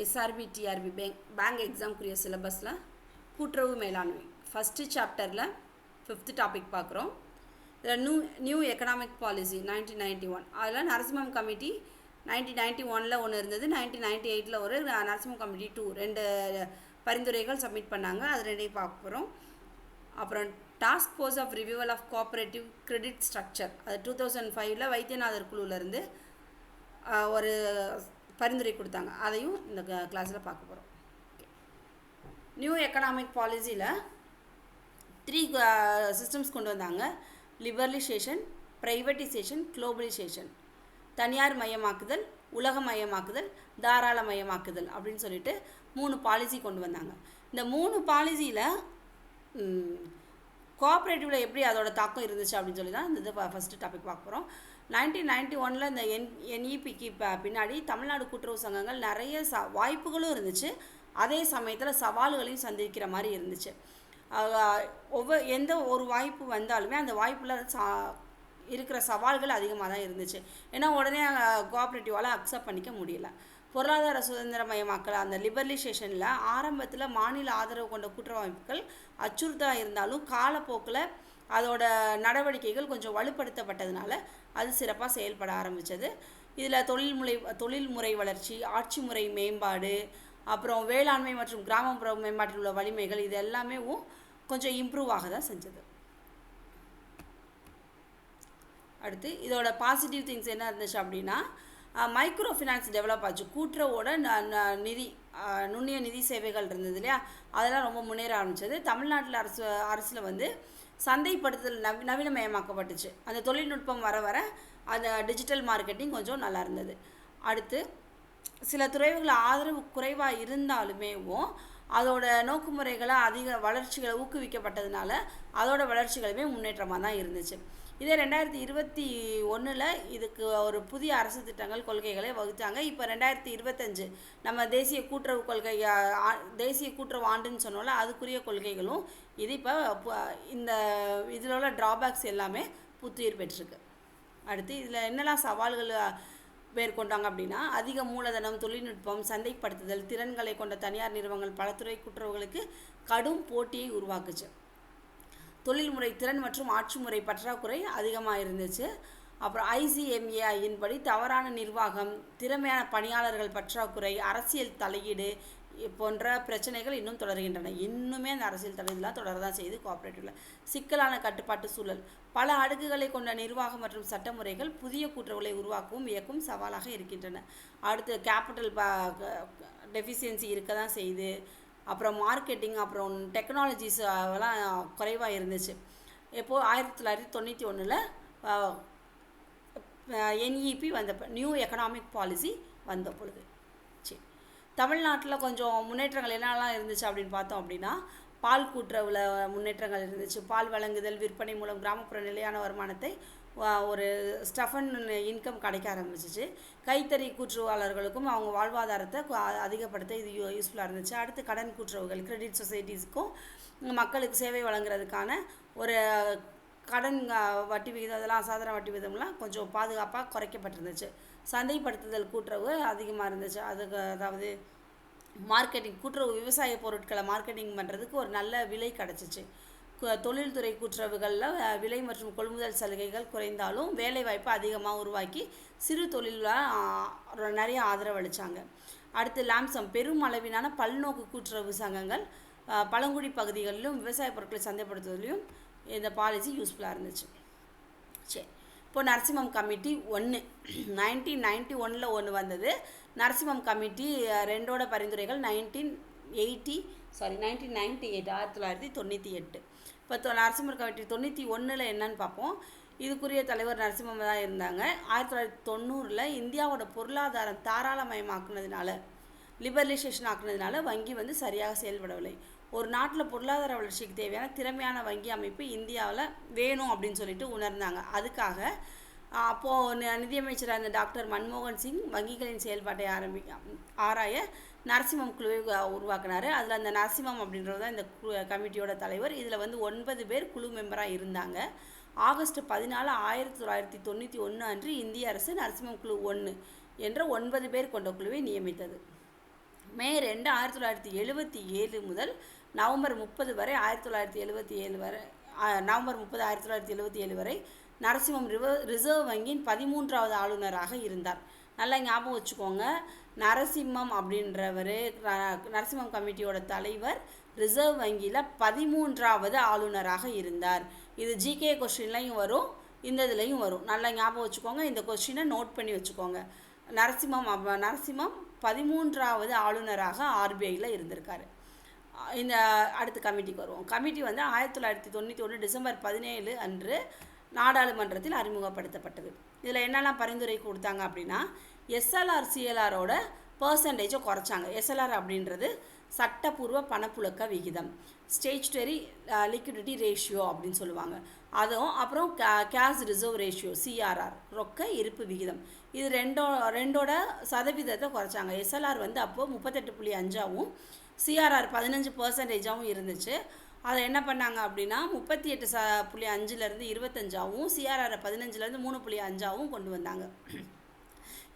SRB TRB bank எக்ஸாம்க்குரிய சிலபஸில் கூட்டுறவு மேலாண்மை ஃபஸ்ட்டு சாப்டரில் 5th டாபிக் பார்க்குறோம். இதில் நியூ எக்கனாமிக் பாலிசி 1991 அதில் நரசிம்மம் கமிட்டி 1991 ஒன்று இருந்தது, 1998 ஒரு நரசிம்மம் கமிட்டி 2 பரிந்துரைகள் சப்மிட் பண்ணாங்க. அது ரெண்டையும் பார்க்க போகிறோம். அப்புறம் task force of revival of cooperative credit structure அது 2005 வைத்தியநாதர் குழுவிலேருந்து ஒரு பரிந்துரை கொடுத்தாங்க. அதையும் இந்த கிளாஸில் பார்க்க போகிறோம். நியூ எக்கனாமிக் பாலிசியில் 3 சிஸ்டம்ஸ் கொண்டு வந்தாங்க. Liberalisation, privatisation, globalisation. தனியார் மயமாக்குதல், உலகமயமாக்குதல், தாராளமயமாக்குதல் அப்படின்னு சொல்லிட்டு 3 பாலிசி கொண்டு வந்தாங்க. இந்த 3 பாலிசியில் கோஆப்ரேட்டிவில் எப்படி அதோட தாக்கம் இருந்துச்சு அப்படின்னு சொல்லி தான் இந்த ஃபஸ்ட்டு டாபிக் பார்க்க போகிறோம். 1991 இந்த NEPக்கு பின்னாடி தமிழ்நாடு கூட்டுறவு சங்கங்கள் நிறைய வாய்ப்புகளும் இருந்துச்சு, அதே சமயத்தில் சவால்களையும் சந்திக்கிற மாதிரி இருந்துச்சு. எந்த ஒரு வாய்ப்பு வந்தாலுமே அந்த வாய்ப்பில் இருக்கிற சவால்கள் அதிகமாக தான் இருந்துச்சு. ஏன்னா உடனே கோஆப்ரேட்டிவால் அக்செப்ட் பண்ணிக்க முடியல. பொருளாதார சுதந்திரமயமாக்கல் அந்த லிபரலைசேஷனில் ஆரம்பத்தில் மாநில ஆதரவு கொண்ட கூட்டுறவு அமைப்புகள் அச்சுறுத்தலாக இருந்தாலும் காலப்போக்கில் அதோட நடவடிக்கைகள் கொஞ்சம் வலுப்படுத்தப்பட்டதுனால அது சிறப்பாக செயல்பட ஆரம்பித்தது. இதில் தொழில்முறை வளர்ச்சி, ஆட்சி முறை மேம்பாடு, அப்புறம் வேளாண்மை மற்றும் கிராமப்புற மேம்பாட்டில் உள்ள வலிமைகள் இது எல்லாமே கொஞ்சம் இம்ப்ரூவ் ஆக தான் செஞ்சது. அடுத்து இதோட பாசிட்டிவ் திங்ஸ் என்ன இருந்துச்சு அப்படின்னா, மைக்ரோ ஃபினான்ஸ் டெவலப் ஆச்சு. கூட்டுறவோட நுண்ணிய நிதி சேவைகள் இருந்தது இல்லையா, அதெல்லாம் ரொம்ப முன்னேற ஆரம்பித்தது. தமிழ்நாட்டில் அரசில் சந்தைப்படுத்துதல் நவீனமயமாக்கப்பட்டுச்சு. அந்த தொழில்நுட்பம் வர அந்த டிஜிட்டல் மார்க்கெட்டிங் கொஞ்சம் நல்லா இருந்தது. அடுத்து சில துறைகள் ஆதரவு குறைவாக இருந்தாலுமே அதோட நோக்குமுறைகளை அதிக வளர்ச்சிகளை ஊக்குவிக்கப்பட்டதுனால அதோட வளர்ச்சிகளுமே முன்னேற்றமாக தான் இருந்துச்சு. இதே 2021 இதுக்கு ஒரு புதிய அரசு திட்டங்கள் கொள்கைகளை வகுத்தாங்க. இப்போ 2025 நம்ம தேசிய கூட்டுறவு கொள்கை, தேசிய கூட்டுறவு ஆண்டுன்னு சொன்னோம்ல, அதுக்குரிய கொள்கைகளும் இது இப்போ இந்த இதில் உள்ள ட்ராபேக்ஸ் எல்லாமே புத்துயிர் பெற்றிருக்கு. அடுத்து இதில் என்னெல்லாம் சவால்கள் மேற்கொண்டாங்க அப்படின்னா, அதிக மூலதனம், தொழில்நுட்பம், சந்தைப்படுத்துதல், திறன்களை கொண்ட தனியார் நிறுவனங்கள் பல துறை கூட்டுறவுகளுக்கு கடும் போட்டியை உருவாக்குச்சு. தொழில்முறை திறன் மற்றும் ஆட்சி முறை பற்றாக்குறை அதிகமாக இருந்துச்சு. அப்புறம் ICMAIயின் படி தவறான நிர்வாகம், திறமையான பணியாளர்கள் பற்றாக்குறை, அரசியல் தலையீடு போன்ற பிரச்சனைகள் இன்னும் தொடர்கின்றன. இன்னுமே அந்த அரசியல் தலையீடுலாம் தொடரதான் செய்யுது. கோஆப்ரேட்டிவில் சிக்கலான கட்டுப்பாட்டு சூழல், பல அடுக்குகளை கொண்ட நிர்வாகம் மற்றும் சட்டமுறைகள் புதிய கூட்டுறவுகளை உருவாக்கவும் இயக்கும் சவாலாக இருக்கின்றன. அடுத்து கேபிட்டல் டெஃபிஷியன்சி இருக்க தான் செய்யுது. அப்புறம் மார்க்கெட்டிங், அப்புறம் டெக்னாலஜிஸ் அதெல்லாம் குறைவாக இருந்துச்சு. இப்போது 1991 NEP வந்தப்போ, நியூ எக்கனாமிக் பாலிசி வந்த பொழுது சரி, தமிழ்நாட்டில் கொஞ்சம் முன்னேற்றங்கள் என்னெல்லாம் இருந்துச்சு அப்படின்னு பார்த்தோம் அப்படின்னா, பால் கூட்டுறவில் முன்னேற்றங்கள் இருந்துச்சு. பால் வழங்குதல், விற்பனை மூலம் கிராமப்புற நிலையான வருமானத்தை ஒரு ஸ்டஃபன் இன்கம் கிடைக்க ஆரம்பிச்சிச்சு. கைத்தறி கூட்டுறவாளர்களுக்கும் அவங்க வாழ்வாதாரத்தை அதிகப்படுத்த இது யூஸ்ஃபுல்லாக இருந்துச்சு. அடுத்து கடன் கூட்டுறவுகள், கிரெடிட் சொசைட்டிஸுக்கும் மக்களுக்கு சேவை வழங்குறதுக்கான ஒரு கடன் வட்டி விகிதம், அதெல்லாம் அசாதாரண வட்டி விகிதம்லாம் கொஞ்சம் பாதுகாப்பாக குறைக்கப்பட்டிருந்துச்சு. சந்தைப்படுத்துதல் கூட்டுறவு அதிகமாக இருந்துச்சு. அதுக்கு அதாவது மார்க்கெட்டிங், கூட்டுறவு விவசாய பொருட்களை மார்க்கெட்டிங் பண்ணுறதுக்கு ஒரு நல்ல விலை கிடச்சிச்சு. தொழில்துறை கூட்டுறவுகளில் விலை மற்றும் கொள்முதல் சலுகைகள் குறைந்தாலும் வேலைவாய்ப்பு அதிகமாக உருவாக்கி சிறு தொழிலில் நிறைய ஆதரவு அளித்தாங்க. அடுத்து லாம்சம், பெரும் அளவிலான பல்நோக்கு கூட்டுறவு சங்கங்கள் பழங்குடி பகுதிகளிலும் விவசாய பொருட்களை சந்தைப்படுத்துவதிலும் இந்த பாலிசி யூஸ்ஃபுல்லாக இருந்துச்சு. சரி, இப்போ நரசிம்மம் கமிட்டி 1 1991 ஒன்று வந்தது. நரசிம்மம் கமிட்டி 2 பரிந்துரைகள் 1998 1998. இப்போ நரசிம்மர் கமிட்டி 91 என்னன்னு பார்ப்போம். இதுக்குரிய தலைவர் நரசிம்மம் தான் இருந்தாங்க. 1990 இந்தியாவோட பொருளாதாரம் தாராளமயமாக்குனதுனால, லிபரலைசேஷன் ஆக்குனதுனால வங்கி சரியாக செயல்படவில்லை. ஒரு நாட்டில் பொருளாதார வளர்ச்சிக்கு தேவையான திறமையான வங்கி அமைப்பு இந்தியாவில் வேணும் அப்படின்னு சொல்லிட்டு உணர்ந்தாங்க. அதுக்காக அப்போது நிதியமைச்சராக இருந்த டாக்டர் மன்மோகன் சிங் வங்கிகளின் செயல்பாட்டை ஆராய நரசிம்மம் குழுவை உருவாக்கினார். அதில் அந்த நரசிம்மம் அப்படின்றது தான் இந்த கமிட்டியோட தலைவர். இதில் 9 பேர் குழு மெம்பராக இருந்தாங்க. ஆகஸ்ட் 14 1991 அன்று இந்திய அரசு நரசிம்மம் குழு 1 என்ற 9 பேர் கொண்ட குழுவை நியமித்தது. மே 2 1977 முதல் நவம்பர் 30 வரை 1977 வரை நவம்பர் 30 1977 வரை நரசிம்மம் ரிசர்வ் வங்கியின் 13வது ஆளுநராக இருந்தார். நல்லா ஞாபகம் வச்சுக்கோங்க. நரசிம்மம் அப்படின்றவர் நரசிம்மம் கமிட்டியோட தலைவர், ரிசர்வ் வங்கியில் 13வது ஆளுநராக இருந்தார். இது ஜிகே கொஸ்டின்லையும் வரும், இந்த இதுலையும் வரும். நல்லா ஞாபகம் வச்சுக்கோங்க. இந்த கொஸ்டினை நோட் பண்ணி வச்சுக்கோங்க. நரசிம்மம் 13வது ஆளுநராக ஆர்பிஐயில் இருந்திருக்காரு. இந்த அடுத்த கமிட்டிக்கு வருவோம். கமிட்டி வந்து 1991 டிசம்பர் 17 அன்று நாடாளுமன்றத்தில் அறிமுகப்படுத்தப்பட்டது. இதில் என்னெல்லாம் பரிந்துரை கொடுத்தாங்க அப்படின்னா, எஸ்எல்ஆர் சிஎல்ஆரோட பர்சன்டேஜை குறைச்சாங்க. எஸ்எல்ஆர் அப்படின்றது சட்டப்பூர்வ பணப்புழக்க விகிதம், ஸ்டேச்சுட்டரி லிக்விடிட்டி ரேஷியோ அப்படின்னு சொல்லுவாங்க. அதுவும் அப்புறம் கேஷ் ரிசர்வ் ரேஷியோ சிஆர்ஆர், ரொக்க இருப்பு விகிதம். இது ரெண்டோட சதவீதத்தை குறைச்சாங்க. எஸ்எல்ஆர் வந்து அப்போது 38.5ஆகவும் சிஆர்ஆர் 15% இருந்துச்சு. அதை என்ன பண்ணாங்க அப்படின்னா 38.5லேருந்து 25ஆகவும் சிஆர்ஆர் 15லேருந்து 3.5ஆகவும் கொண்டு வந்தாங்க.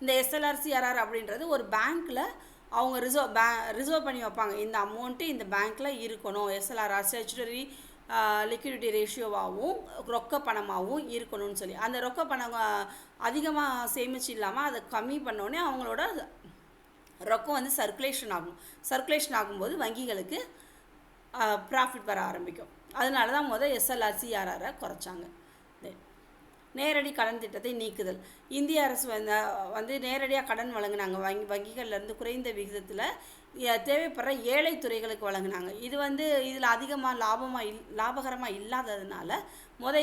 இந்த எஸ்எல்ஆர் சிஆர்ஆர் அப்படின்றது ஒரு பேங்க்கில் அவங்க ரிசர்வ் பண்ணி வைப்பாங்க. இந்த அமௌண்ட்டு இந்த பேங்க்கில் இருக்கணும், எஸ்எல்ஆர் ஸ்டேச்சுட்டரி லிக்விடிட்டி ரேஷியோவாகவும் ரொக்க பணமாகவும் இருக்கணும்னு சொல்லி. அந்த ரொக்க பணம் அதிகமாக சேமிச்சு இல்லாமல் அதை கம்மி பண்ணோடனே அவங்களோட ரொக்கம் வந்து சர்க்குலேஷன் ஆகும்போது வங்கிகளுக்கு ப்ராஃபிட் வர ஆரம்பிக்கும். அதனால தான் எஸ்எல்ஆர் சிஆர்ஆரை குறைச்சாங்க. நேரடி கடன் திட்டத்தை நீக்குதல். இந்திய அரசு வந்து நேரடியாக கடன் வழங்கினாங்க. வங்கிகள்லேருந்து குறைந்த விகிதத்தில் தேவைப்படுற ஏழை துறைகளுக்கு வழங்கினாங்க. இதில் அதிகமாக லாபகரமாக இல்லாததுனால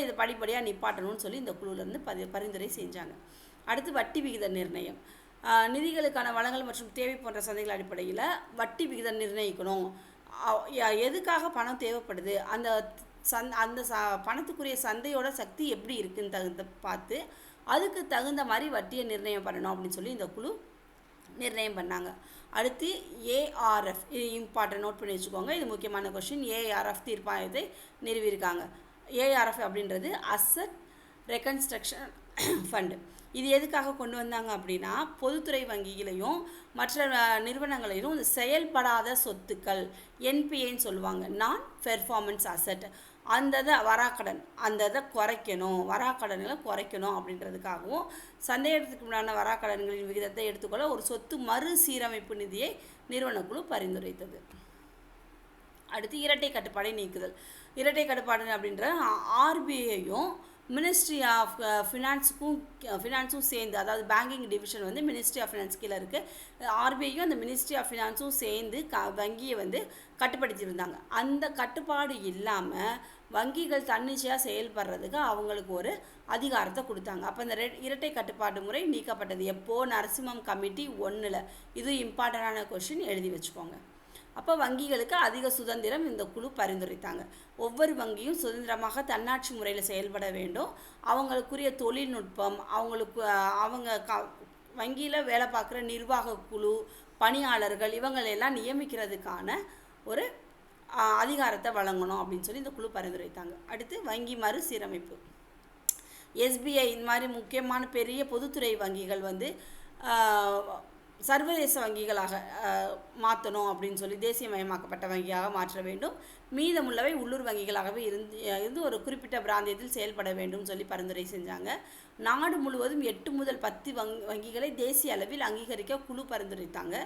இது படிப்படியாக நிப்பாட்டணும்னு சொல்லி இந்த குழுவிலேருந்து பரிந்துரை செஞ்சாங்க. அடுத்து வட்டி விகித நிர்ணயம். நிதிகளுக்கான வளங்கள் மற்றும் தேவை போன்ற சந்தைகள் அடிப்படையில் வட்டி விகிதம் நிர்ணயிக்கணும். எதுக்காக பணம் தேவைப்படுது, அந்த பணத்துக்குரிய சந்தையோட சக்தி எப்படி இருக்குன்னு பார்த்து அதுக்கு தகுந்த மாதிரி வட்டியை நிர்ணயம் பண்ணணும் அப்படின்னு சொல்லி இந்த குழு நிர்ணயம் பண்ணாங்க. அடுத்து ஏஆர்எஃப், இது இம்பார்ட்டன்ட், நோட் பண்ணி வச்சுக்கோங்க. இது முக்கியமான கொஸ்டின். ஏஆர்எஃப் தீர்ப்பாயத்தை நிறுவியிருக்காங்க. ஏஆர்எஃப் அப்படின்றது அசட் ரெகன்ஸ்ட்ரக்ஷன் ஃபண்டு. இது எதுக்காக கொண்டு வந்தாங்க அப்படின்னா, பொதுத்துறை வங்கிகளையும் மற்ற நிறுவனங்களையும் செயல்படாத சொத்துக்கள், என்பிஏன்னு சொல்லுவாங்க, நான் பெர்ஃபார்மன்ஸ் அசட், வராக்கடன் வராக்கடன்களை குறைக்கணும் அப்படின்றதுக்காகவும் சந்தேகத்துக்கு முன்னான வராக்கடன்களின் விகிதத்தை எடுத்துக்கொள்ள ஒரு சொத்து மறுசீரமைப்பு நிதியை நிறுவனக்குழு பரிந்துரைத்தது. அடுத்து இரட்டை கட்டுப்பாடை நீக்குதல். இரட்டை கட்டுப்பாடு அப்படின்ற ஆர்பிஐயும் மினிஸ்ட்ரி ஆஃப் ஃபினான்ஸும் சேர்ந்து, அதாவது பேங்கிங் டிவிஷன் வந்து மினிஸ்ட்ரி ஆஃப் ஃபினான்ஸ் கீழே இருக்குது. ஆர்பிஐயும் அந்த மினிஸ்ட்ரி ஆஃப் ஃபினான்ஸும் சேர்ந்து வங்கியை கட்டுப்படுத்தியிருந்தாங்க. அந்த கட்டுப்பாடு இல்லாமல் வங்கிகள் தன்னிச்சையாக செயல்படுறதுக்கு அவங்களுக்கு ஒரு அதிகாரத்தை கொடுத்தாங்க. அப்போ இந்த இரட்டை கட்டுப்பாடு முறை நீக்கப்பட்டது எப்போது? நரசிம்மம் கமிட்டி 1. இது இம்பார்ட்டண்டான கொஸ்டின், எழுதி வச்சுக்கோங்க. அப்போ வங்கிகளுக்கு அதிக சுதந்திரம் இந்த குழு பரிந்துரைத்தாங்க. ஒவ்வொரு வங்கியும் சுதந்திரமாக தன்னாட்சி முறையில் செயல்பட வேண்டும். அவங்களுக்குரிய தொழில்நுட்பம், வங்கியில் வேலை பார்க்குற நிர்வாக குழு, பணியாளர்கள் இவங்களெல்லாம் நியமிக்கிறதுக்கான ஒரு அதிகாரத்தை வழங்கணும் அப்படின்னு சொல்லி இந்த குழு பரிந்துரைத்தாங்க. அடுத்து வங்கி மறுசீரமைப்பு. எஸ்பிஐ இந்த மாதிரி முக்கியமான பெரிய பொதுத்துறை வங்கிகள் சர்வதேச வங்கிகளாக மாற்றணும் அப்படின்னு சொல்லி தேசியமயமாக்கப்பட்ட வங்கியாக மாற்ற வேண்டும். மீதமுள்ளவை உள்ளூர் வங்கிகளாகவே இருந்து ஒரு குறிப்பிட்ட பிராந்தியத்தில் செயல்பட வேண்டும் சொல்லி பரிந்துரை செஞ்சாங்க. நாடு முழுவதும் 8 முதல் 10 வங்கிகளை தேசிய அளவில் அங்கீகரிக்க குழு பரிந்துரைத்தாங்க.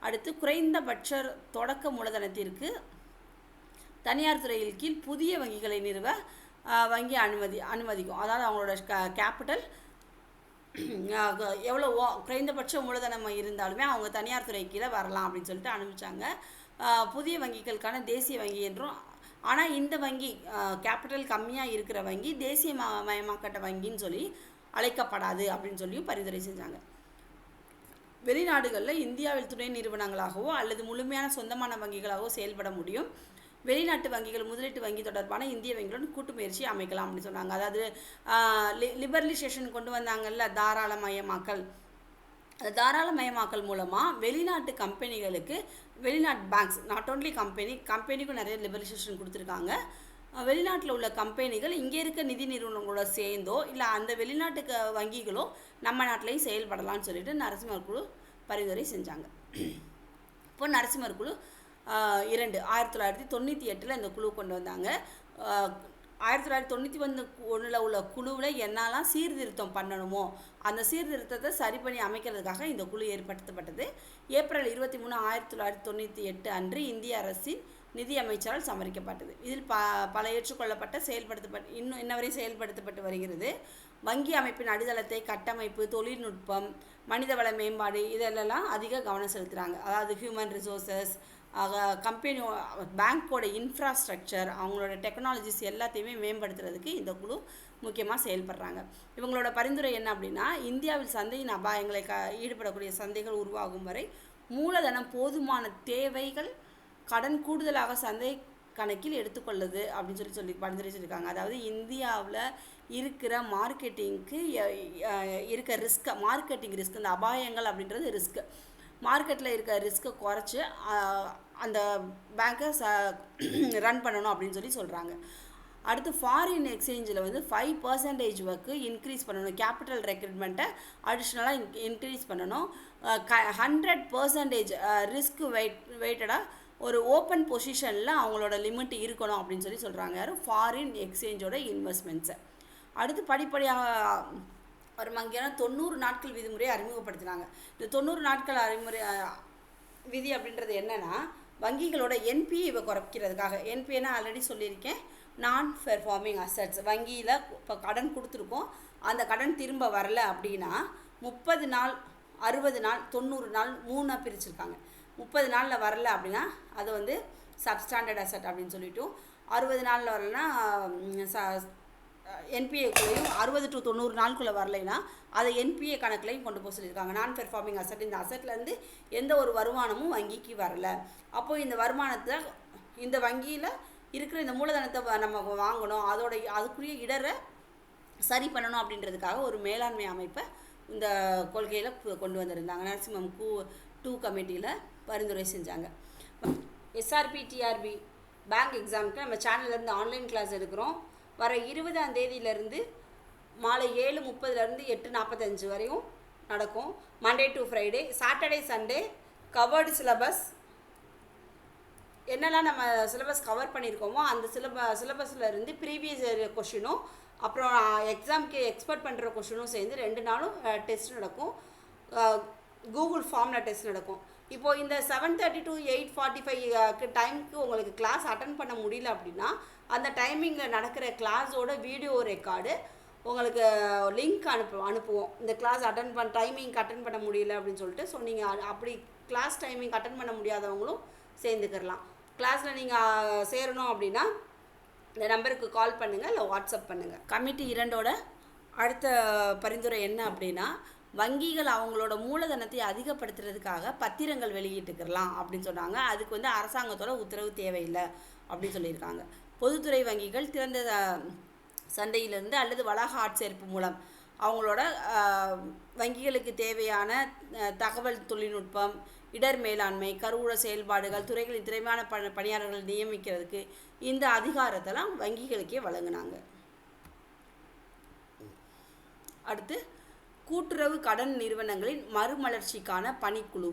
அடுத்து குறைந்தபட்ச தொடக்க மூலதனத்திற்கு தனியார் துறையில் கீழ் புதிய வங்கிகளை நிறுவ வங்கி அனுமதிக்கும். அதாவது அவங்களோட கேபிட்டல் எவ்வளோ குறைந்தபட்ச மூலதனம் இருந்தாலுமே அவங்க தனியார் துறை கீழே வரலாம் அப்படின்னு சொல்லிட்டு அனுப்பிச்சாங்க. புதிய வங்கிகளுக்கான தேசிய வங்கி என்றும், ஆனால் இந்த வங்கி கேபிட்டல் கம்மியாக இருக்கிற வங்கி தேசியமயமாக்கப்பட்ட வங்கின்னு சொல்லி அழைக்கப்படாது அப்படின்னு சொல்லியும் பரிந்துரை செஞ்சாங்க. வெளிநாடுகளில் இந்தியாவில் துணை நிறுவனங்களாகவோ அல்லது முழுமையான சொந்தமான வங்கிகளாகவோ செயல்பட முடியும். வெளிநாட்டு வங்கிகள் முதலீட்டு வங்கி தொடர்பான இந்திய வங்கிகளுடன் கூட்டு முயற்சி அமைக்கலாம் அப்படின்னு சொன்னாங்க. அதாவது லிபரலைசேஷன் கொண்டு வந்தாங்கல்ல, தாராளமயமாக்கல். அந்த தாராளமயமாக்கல் மூலமாக வெளிநாட்டு கம்பெனிகளுக்கு, வெளிநாட்டு பேங்க்ஸ், நாட் ஓன்லி கம்பெனிக்கும் நிறைய லிபரலைசேஷன் கொடுத்துருக்காங்க. வெளிநாட்டில் உள்ள கம்பெனிகள் இங்கே இருக்க நிதி நிறுவனங்களோட சேர்ந்தோ இல்லை அந்த வெளிநாட்டு வங்கிகளோ நம்ம நாட்டிலையும் செயல்படலாம்னு சொல்லிட்டு நரசிம்மர் குழு பரிந்துரை செஞ்சாங்க. இப்போ நரசிம்மர் குழு 1998 இந்த குழு கொண்டு வந்தாங்க. 1991 உள்ள குழுவில் என்னெல்லாம் சீர்திருத்தம் பண்ணணுமோ அந்த சீர்திருத்தத்தை சரி பண்ணி அமைக்கிறதுக்காக இந்த குழு ஏற்படுத்தப்பட்டது. ஏப்ரல் 23, 1998 அன்று இந்திய அரசின் நிதி அமைச்சரால் சமரிக்கப்பட்டது. இதில் பல ஏற்றுக்கொள்ளப்பட்ட இன்னவரை செயல்படுத்தப்பட்டு வருகிறது. வங்கி அமைப்பின் அடித்தளத்தை, கட்டமைப்பு, தொழில்நுட்பம், மனிதவள மேம்பாடு இதெல்லாம் அதிக கவனம் செலுத்துகிறாங்க. அதாவது ஹியூமன் ரிசோர்ஸஸ், கம்பெனி, பேங்க்கோட இன்ஃப்ராஸ்ட்ரக்சர், அவங்களோட டெக்னாலஜிஸ் எல்லாத்தையுமே மேம்படுத்துறதுக்கு இந்த குழு முக்கியமாக செயல்படுறாங்க. இவங்களோட பரிந்துரை என்ன அப்படின்னா, இந்தியாவில் சந்தையின் அபாயங்களை ஈடுபடக்கூடிய சந்தைகள் உருவாகும் வரை மூலதனம் போதுமான தேவைகள் கடன் கூடுதலாக சந்தை கணக்கில் எடுத்துக்கொள்ளுது அப்படின்னு சொல்லி பரிந்துரை சொல்லியிருக்காங்க. அதாவது இந்தியாவில் இருக்கிற மார்க்கெட்டிங்க்கு இருக்க மார்க்கெட்டிங் ரிஸ்க், இந்த அபாயங்கள் அப்படின்றது ரிஸ்க்கு, மார்க்கெட்டில் இருக்க ரிஸ்க்கை குறைச்சி அந்த பேங்க்கை ரன் பண்ணணும் அப்படின்னு சொல்கிறாங்க. அடுத்து ஃபாரின் எக்ஸ்சேஞ்சில் 5% ஒர்க்கு இன்க்ரீஸ் பண்ணணும். கேபிட்டல் ரெக்ரூட்மெண்ட்டை அடிஷ்னலாக இன்க்ரீஸ் பண்ணணும். 100% ரிஸ்க் வெயிட்டடாக ஒரு ஓப்பன் பொசிஷனில் அவங்களோட லிமிட் இருக்கணும் அப்படின்னு சொல்கிறாங்க. யாரும் ஃபாரின் எக்ஸ்சேஞ்சோட இன்வெஸ்ட்மெண்ட்ஸை. அடுத்து படிப்படியாக ஒரு வங்கியான 90 நாட்கள் விதிமுறையை அறிமுகப்படுத்தினாங்க. இந்த 90 நாட்கள் விதி அப்படின்றது என்னென்னா, வங்கிகளோட என்பிஏவை குறைக்கிறதுக்காக. என்பிஏன்னா ஆல்ரெடி சொல்லியிருக்கேன், நான் பெர்ஃபார்மிங் அசட்ஸ். வங்கியில் இப்போ கடன் கொடுத்துருக்கோம், அந்த கடன் திரும்ப வரலை அப்படின்னா 30 நாள், 60 நாள், 90 நாள் 3 பிரிச்சுருக்காங்க. 30 நாளில் வரல அப்படின்னா அது சப்ஸ்டாண்டர்ட் அசட் அப்படின்னு சொல்லிட்டு, 60 நாளில் வரலைன்னா என்பிஏக்குள்ளேயும், 60 to 90 நாளுக்குள்ளே வரலைன்னா அதை என்பிஏ கணக்குலையும் கொண்டு போக சொல்லியிருக்காங்க. நான் பெர்ஃபார்மிங் அசட், இந்த அசட்லேருந்து எந்த ஒரு வருமானமும் வங்கிக்கு வரலை. அப்போது இந்த வருமானத்தை, இந்த வங்கியில் இருக்கிற இந்த மூலதனத்தை நம்ம வாங்கணும், அதுக்குரிய இடரை சரி பண்ணணும் அப்படின்றதுக்காக ஒரு மேலாண்மை அமைப்பை இந்த கொள்கையில் கொண்டு வந்திருந்தாங்க. நரசிம்மம் 2 கமிட்டியில் பரிந்துரை செஞ்சாங்க. எஸ்ஆர்பி டிஆர்பி பேங்க் எக்ஸாமுக்கு நம்ம சேனல்லேருந்து ஆன்லைன் கிளாஸ் எடுக்கிறோம். வர 20ஆம் தேதியிலேருந்து மாலை 7:30 8:45 வரையும் நடக்கும். Monday to Friday. Saturday Sunday covered syllabus, என்னெல்லாம் நம்ம சிலபஸ் கவர் பண்ணியிருக்கோமோ அந்த சிலபஸில் இருந்து ப்ரீவியஸ் இயர் கொஷினும் அப்புறம் எக்ஸாமுக்கு எக்ஸ்பெக்ட் பண்ணுற கொஷினும் சேர்ந்து 2 நாளும் டெஸ்ட் நடக்கும். கூகுள் ஃபார்மில் டெஸ்ட் நடக்கும். இப்போது இந்த 7:30 to 8:45 டைமுக்கு உங்களுக்கு கிளாஸ் அட்டன் பண்ண முடியல அப்படின்னா அந்த டைமிங்கில் நடக்கிற கிளாஸோட வீடியோ ரெக்கார்டு உங்களுக்கு லிங்க் அனுப்புவோம். இந்த கிளாஸ் டைமிங் அட்டன் பண்ண முடியல அப்படின்னு சொல்லிட்டு. ஸோ நீங்கள் அப்படி கிளாஸ் டைமிங் அட்டன் பண்ண முடியாதவங்களும் சேர்ந்துக்கிறலாம். கிளாஸில் நீங்கள் சேரணும் அப்படின்னா இந்த நம்பருக்கு கால் பண்ணுங்கள், இல்லை வாட்ஸ்அப் பண்ணுங்கள். கமிட்டி 2ஓட அடுத்த பரிந்துரை என்ன அப்படின்னா, வங்கிகள் அவங்களோட மூலதனத்தை அதிகப்படுத்துறதுக்காக பத்திரங்கள் வெளியிட்டுக்கலாம் அப்படின்னு சொன்னாங்க. அதுக்கு அரசாங்கத்தோட உத்தரவு தேவையில்லை அப்படின்னு சொல்லியிருக்காங்க. பொதுத்துறை வங்கிகள் திறந்த சந்தையிலிருந்து அல்லது வளாக ஆட்சேர்ப்பு மூலம் அவங்களோட வங்கிகளுக்கு தேவையான தகவல் தொழில்நுட்பம், இடர் மேலாண்மை, கருவூல செயல்பாடுகள், துறைகளின் திறமையான பணியாளர்கள் நியமிக்கிறதுக்கு இந்த அதிகாரத்தெல்லாம் வங்கிகளுக்கே வழங்கினாங்க. அடுத்து கூட்டுறவு கடன் நிறுவனங்களின் மறுமலர்ச்சிக்கான பணிக்குழு.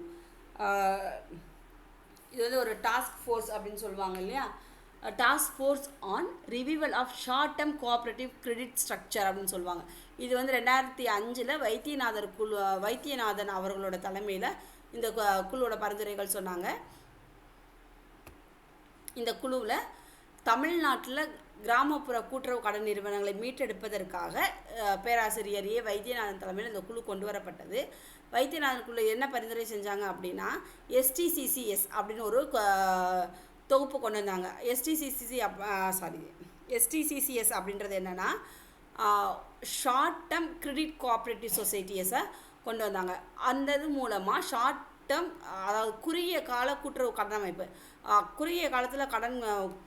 இது ஒரு டாஸ்க் ஃபோர்ஸ் அப்படின்னு சொல்லுவாங்க இல்லையா, task force on revival of short term cooperative credit structure அப்படின்னு சொல்லுவாங்க. இது 2005 வைத்தியநாதன் அவர்களோட தலைமையில் இந்த குழுவோட பரிந்துரைகள் சொன்னாங்க. இந்த குழுவில் தமிழ்நாட்டில் கிராமப்புற கூட்டுறவு கடன் நிறுவனங்களை மீட்டெடுப்பதற்காக பேராசிரியர் வைத்தியநாதன் தலைமையில் இந்த குழு கொண்டு வரப்பட்டது. வைத்தியநாதன் குழு என்ன பரிந்துரை செஞ்சாங்க அப்படின்னா, STCCS அப்படின்னு ஒரு தொகுப்பு கொண்டு வந்தாங்க. STCCS அப்படின்றது என்னென்னா ஷார்ட் டேர்ம் கிரெடிட் கோஆப்ரேட்டிவ் சொசைட்டிஸை கொண்டு வந்தாங்க. அந்த இது மூலமாக ஷார்ட் டேர்ம், அதாவது குறுகிய கால கூட்டுறவு கடன் அமைப்பு, குறுகிய காலத்தில் கடன்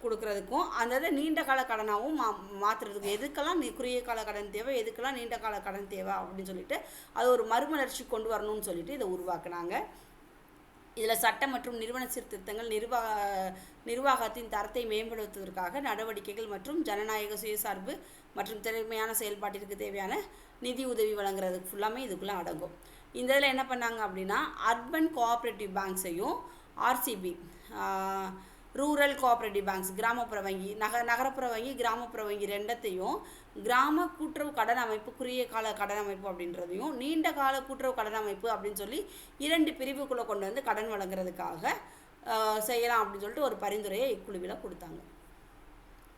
கொடுக்கறதுக்கும் அந்த நீண்ட கால கடனாகவும் மாற்றுறதுக்கும், எதுக்கெல்லாம் குறுகிய கால கடன் தேவை, எதுக்கெல்லாம் நீண்ட கால கடன் தேவை அப்படின்னு சொல்லிட்டு அது ஒரு மறுமலர்ச்சி கொண்டு வரணும்னு சொல்லிட்டு இதை உருவாக்குனாங்க. இதில் சட்ட மற்றும் நிறுவன சீர்திருத்தங்கள், நிர்வாகத்தின் தரத்தை மேம்படுத்துவதற்காக நடவடிக்கைகள் மற்றும் ஜனநாயக சுயசார்பு மற்றும் திறமையான செயல்பாட்டிற்கு தேவையான நிதி உதவி வழங்குறதுக்கு ஃபுல்லாமே இதுக்குள்ளே அடங்கும். இந்த இதில் என்ன பண்ணாங்க அப்படின்னா, அர்பன் கோஆப்ரேட்டிவ் பேங்க்ஸையும் ஆர்சிபி ரூரல் கோஆப்ரேட்டிவ் பேங்க்ஸ் கிராமப்புற வங்கி நகரப்புற வங்கி கிராமப்புற வங்கி ரெண்டத்தையும் கிராம கூட்டுறவு கடன் அமைப்பு குறுகிய கால கடன் அமைப்பு அப்படின்றதையும் நீண்ட கால கூட்டுறவு கடன் அமைப்பு அப்படின்னு சொல்லி 2 பிரிவுக்குள்ளே கொண்டு வந்து கடன் வழங்குறதுக்காக செய்யலாம் அப்படின்னு சொல்லிட்டு ஒரு பரிந்துரையை இக்குழுவில் கொடுத்தாங்க.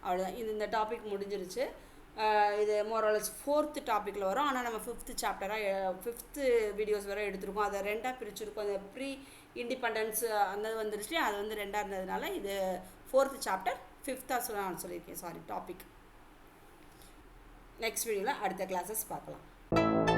அவ்வளோதான், இந்த டாபிக் முடிஞ்சிருச்சு. இது மோரலஸ் 4th டாப்பிக்கில் வரும். ஆனால் நம்ம 5th சாப்டராக 5th வீடியோஸ் வரை எடுத்துருக்கோம். அதை 2ஆக பிரிச்சுருக்கோம். அந்த ப்ரீ இண்டிபெண்டன்ஸ் அந்த வந்துருச்சு, அது வந்து 2ஆக இருந்ததுனால இது 4th சாப்டர் 5th நான் சொல்லியிருக்கேன். Sorry topic. நெக்ஸ்ட் வீடியோவில் அடுத்த கிளாஸஸ் பார்க்கலாம்.